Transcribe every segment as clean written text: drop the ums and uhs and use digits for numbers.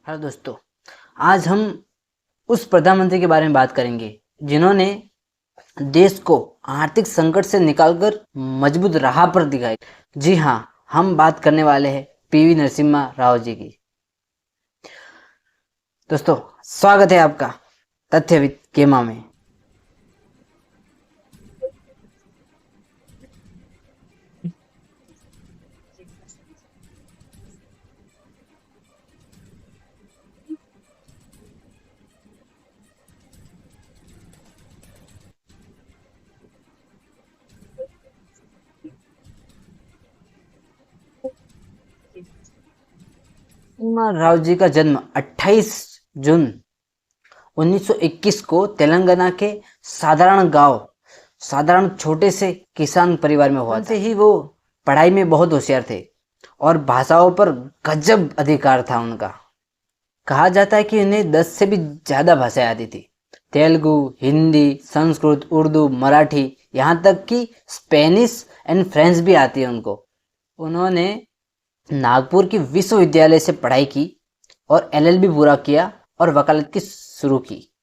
Hello दोस्तों, आज हम उस प्रधानमंत्री के बारे में बात करेंगे जिन्होंने देश को आर्थिक संकट से निकालकर मजबूत राह पर दिखाई। जी हाँ, हम बात करने वाले हैं पीवी नरसिम्हा राव जी की। दोस्तों, स्वागत है आपका तथ्य विद गेमा में। नरसिम्हा राव जी का जन्म 28 जून 1921 को तेलंगाना के साधारण छोटे से किसान परिवार में हुआ था। से ही वो पढ़ाई में बहुत होशियार थे और भाषाओं पर गजब अधिकार था उनका। कहा जाता है कि उन्हें 10 से भी ज्यादा भाषाएं आती थी। तेलुगु, हिंदी, संस्कृत, उर्दू, मराठी, यहाँ तक कि स्पेनिश एंड फ्रेंच भी आती है उनको। उन्होंने नागपुर की विश्वविद्यालय से पढ़ाई की और एलएलबी पूरा किया और वकालत की शुरू की।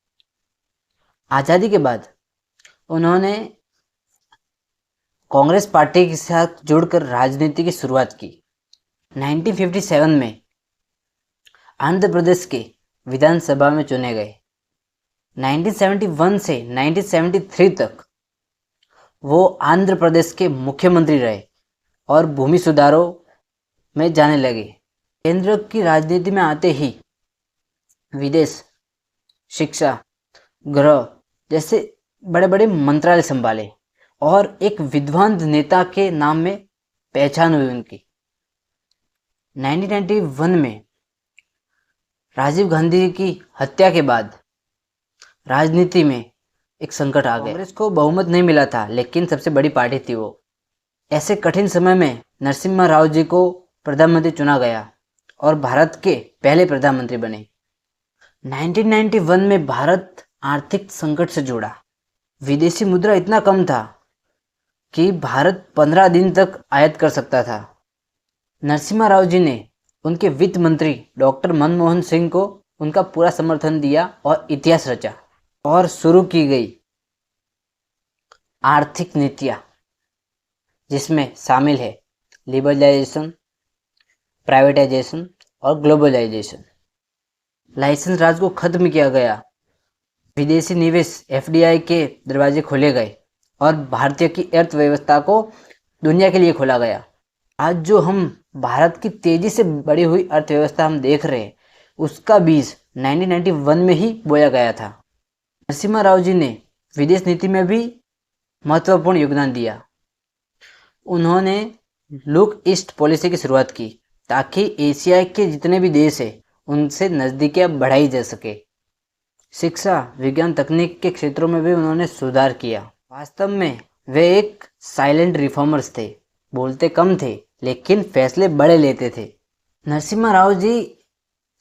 आज़ादी के बाद उन्होंने कांग्रेस पार्टी के साथ जुड़कर राजनीति की शुरुआत की। 1957 में आंध्र प्रदेश के विधानसभा में चुने गए। 1971 से 1973 तक वो आंध्र प्रदेश के मुख्यमंत्री रहे और भूमि सुधारों में जाने लगे। केंद्र की राजनीति में आते ही विदेश, शिक्षा, गृह जैसे बड़े बड़े मंत्रालय संभाले और एक विद्वान नेता के नाम में पहचान हुई उनकी। 1991 में राजीव गांधी की हत्या के बाद राजनीति में एक संकट आ गया। कांग्रेस को बहुमत नहीं मिला था, लेकिन सबसे बड़ी पार्टी थी वो। ऐसे कठिन समय में नरसिम्हा राव जी को प्रधानमंत्री चुना गया और भारत के पहले प्रधानमंत्री बने। 1991 में भारत आर्थिक संकट से जुड़ा। विदेशी मुद्रा इतना कम था कि भारत 15 दिन तक आयात कर सकता था। नरसिम्हा राव जी ने उनके वित्त मंत्री डॉक्टर मनमोहन सिंह को उनका पूरा समर्थन दिया और इतिहास रचा और शुरू की गई आर्थिक नीतियां, जिसमें शामिल है लिबरलाइजेशन, प्राइवेटाइजेशन और ग्लोबलाइजेशन। लाइसेंस राज को खत्म किया गया, विदेशी निवेश एफडीआई के दरवाजे खोले गए और भारतीय की अर्थव्यवस्था को दुनिया के लिए खोला गया। आज जो हम भारत की तेजी से बढ़ी हुई अर्थव्यवस्था हम देख रहे हैं, उसका बीज 1991 में ही बोया गया था। नरसिम्हा राव जी ने विदेश नीति में भी महत्वपूर्ण योगदान दिया। उन्होंने लुक ईस्ट पॉलिसी की शुरुआत की ताकि एशिया के जितने भी देश हैं उनसे नज़दीकियां बढ़ाई जा सके। शिक्षा, विज्ञान, तकनीक के क्षेत्रों में भी उन्होंने सुधार किया। वास्तव में वे एक साइलेंट रिफॉर्मर्स थे, बोलते कम थे लेकिन फैसले बड़े लेते थे। नरसिम्हा राव जी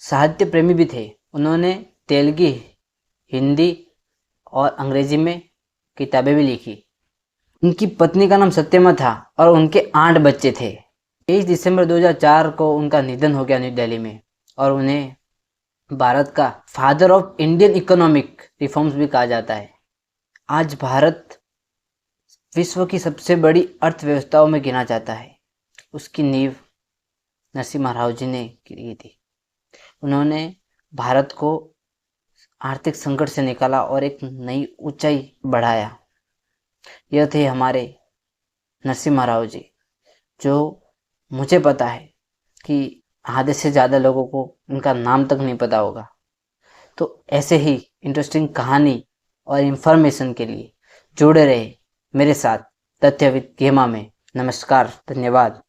साहित्य प्रेमी भी थे। उन्होंने तेलुगु, हिंदी और अंग्रेजी में किताबें भी लिखी। उनकी पत्नी का नाम सत्यमा था और उनके 8 बच्चे थे। 23 दिसंबर 2004 को उनका निधन हो गया न्यू दिल्ली में और उन्हें भारत का father of Indian economic reforms भी कहा जाता है। आज भारत विश्व की सबसे बड़ी अर्थव्यवस्थाओं में गिना जाता है। उसकी नींव नरसिम्हा राव जी ने की थी। उन्होंने भारत को आर्थिक संकट से निकाला और एक नई ऊंचाई बढ़ाया। यह थे हमारे नरसिम्हा राव जी, जो मुझे पता है कि आधे से ज़्यादा लोगों को उनका नाम तक नहीं पता होगा। तो ऐसे ही इंटरेस्टिंग कहानी और इन्फॉर्मेशन के लिए जुड़े रहे मेरे साथ तथ्य विद गेमा में। नमस्कार, धन्यवाद।